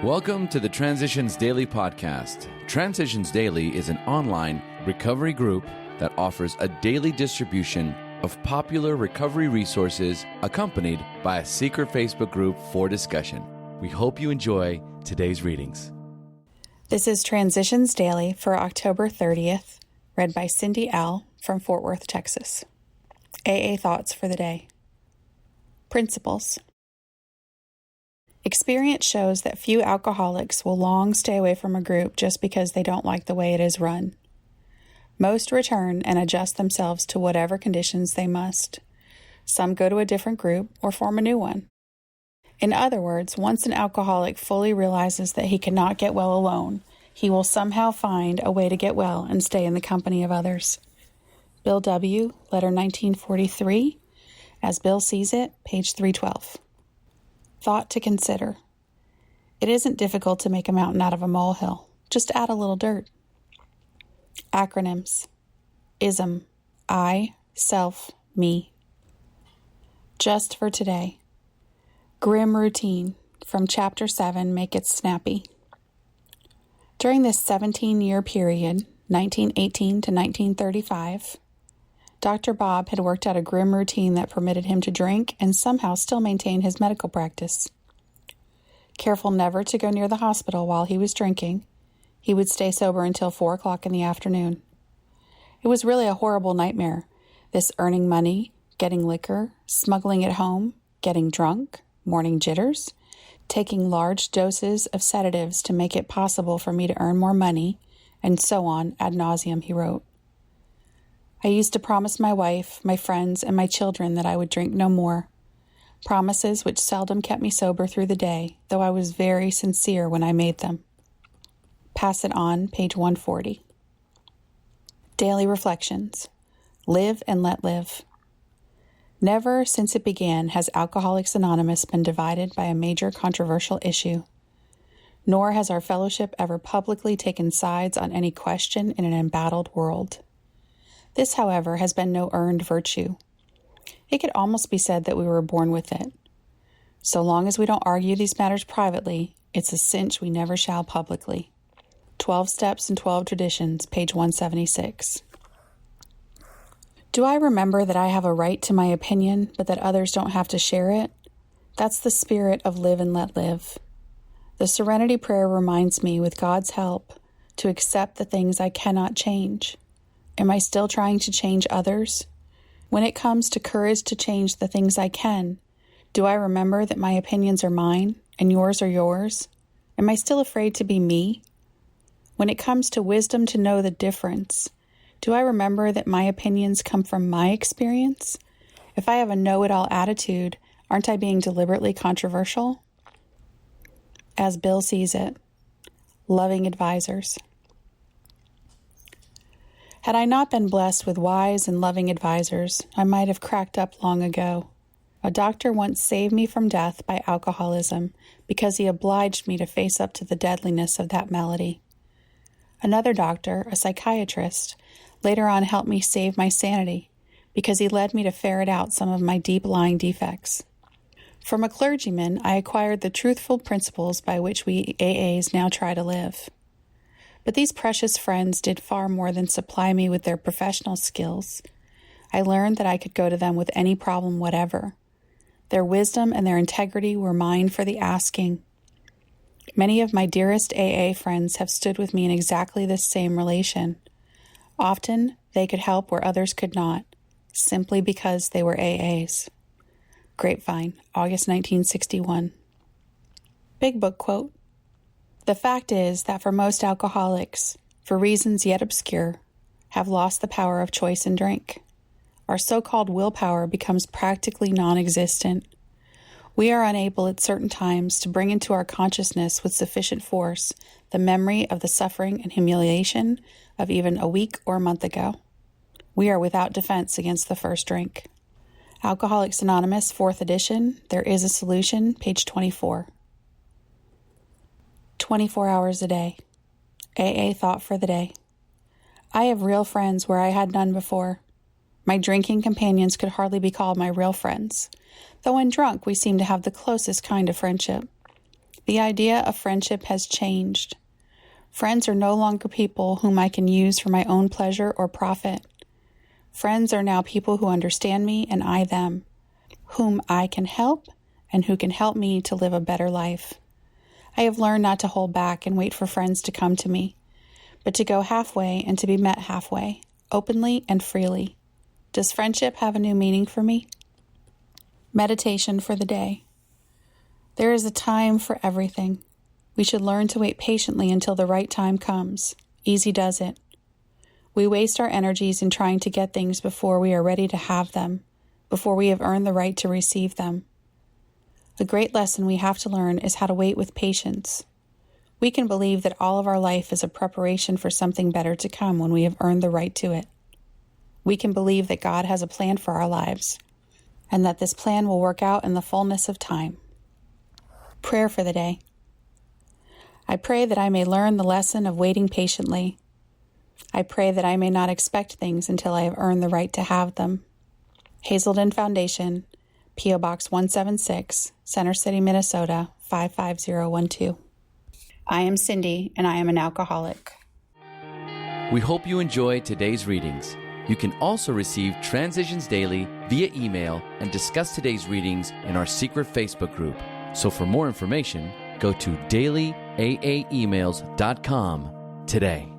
Welcome to the Transitions Daily podcast. Transitions Daily is an online recovery group that offers a daily distribution of popular recovery resources accompanied by a secret Facebook group for discussion. We hope you enjoy today's readings. This is Transitions Daily for October 30th, read by Cindy L. from Fort Worth, Texas. AA Thoughts for the Day. Principles. Experience shows that few alcoholics will long stay away from a group just because they don't like the way it is run. Most return and adjust themselves to whatever conditions they must. Some go to a different group or form a new one. In other words, once an alcoholic fully realizes that he cannot get well alone, he will somehow find a way to get well and stay in the company of others. Bill W., letter 1943, as Bill sees it, page 312. Thought to consider. It isn't difficult to make a mountain out of a molehill. Just add a little dirt. Acronyms. ISM. I, self, me. Just for today. Grim routine. From Chapter 7, Make It Snappy. During this 17-year period, 1918 to 1935, Dr. Bob had worked out a grim routine that permitted him to drink and somehow still maintain his medical practice. Careful never to go near the hospital while he was drinking, he would stay sober until 4 o'clock in the afternoon. It was really a horrible nightmare, this earning money, getting liquor, smuggling it home, getting drunk, morning jitters, taking large doses of sedatives to make it possible for me to earn more money, and so on ad nauseum, he wrote. I used to promise my wife, my friends, and my children that I would drink no more, promises which seldom kept me sober through the day, though I was very sincere when I made them. Pass it on, page 140. Daily Reflections. Live and let live. Never since it began has Alcoholics Anonymous been divided by a major controversial issue, nor has our fellowship ever publicly taken sides on any question in an embattled world. This, however, has been no earned virtue. It could almost be said that we were born with it. So long as we don't argue these matters privately, it's a cinch we never shall publicly. 12 Steps and 12 Traditions, page 176. Do I remember that I have a right to my opinion, but that others don't have to share it? That's the spirit of live and let live. The Serenity Prayer reminds me, with God's help, to accept the things I cannot change. Am I still trying to change others? When it comes to courage to change the things I can, do I remember that my opinions are mine and yours are yours? Am I still afraid to be me? When it comes to wisdom to know the difference, do I remember that my opinions come from my experience? If I have a know-it-all attitude, aren't I being deliberately controversial? As Bill sees it, loving advisors. Had I not been blessed with wise and loving advisors, I might have cracked up long ago. A doctor once saved me from death by alcoholism because he obliged me to face up to the deadliness of that malady. Another doctor, a psychiatrist, later on helped me save my sanity because he led me to ferret out some of my deep-lying defects. From a clergyman, I acquired the truthful principles by which we AAs now try to live. But these precious friends did far more than supply me with their professional skills. I learned that I could go to them with any problem whatever. Their wisdom and their integrity were mine for the asking. Many of my dearest AA friends have stood with me in exactly this same relation. Often, they could help where others could not, simply because they were AAs. Grapevine, August 1961. Big Book quote. The fact is that for most alcoholics, for reasons yet obscure, have lost the power of choice in drink. Our so-called willpower becomes practically non-existent. We are unable at certain times to bring into our consciousness with sufficient force the memory of the suffering and humiliation of even a week or a month ago. We are without defense against the first drink. Alcoholics Anonymous, 4th edition, There is a Solution, page 24. 24 hours a day. AA Thought for the Day. I have real friends where I had none before. My drinking companions could hardly be called my real friends, though when drunk we seemed to have the closest kind of friendship. The idea of friendship has changed. Friends are no longer people whom I can use for my own pleasure or profit. Friends are now people who understand me and I them, whom I can help and who can help me to live a better life. I have learned not to hold back and wait for friends to come to me, but to go halfway and to be met halfway, openly and freely. Does friendship have a new meaning for me? Meditation for the day. There is a time for everything. We should learn to wait patiently until the right time comes. Easy does it. We waste our energies in trying to get things before we are ready to have them, before we have earned the right to receive them. The great lesson we have to learn is how to wait with patience. We can believe that all of our life is a preparation for something better to come when we have earned the right to it. We can believe that God has a plan for our lives, and that this plan will work out in the fullness of time. Prayer for the day. I pray that I may learn the lesson of waiting patiently. I pray that I may not expect things until I have earned the right to have them. Hazelden Foundation, P.O. Box 176, Center City, Minnesota, 55012. I am Cindy, and I am an alcoholic. We hope you enjoyed today's readings. You can also receive Transitions Daily via email and discuss today's readings in our secret Facebook group. So for more information, go to dailyaaemails.com today.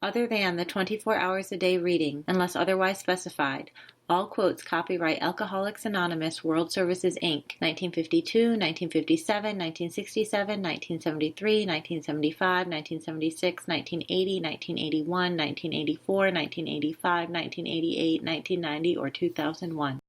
Other than the 24 hours a day reading, unless otherwise specified, all quotes copyright Alcoholics Anonymous World Services, Inc., 1952, 1957, 1967, 1973, 1975, 1976, 1980, 1981, 1984, 1985, 1988, 1990, or 2001.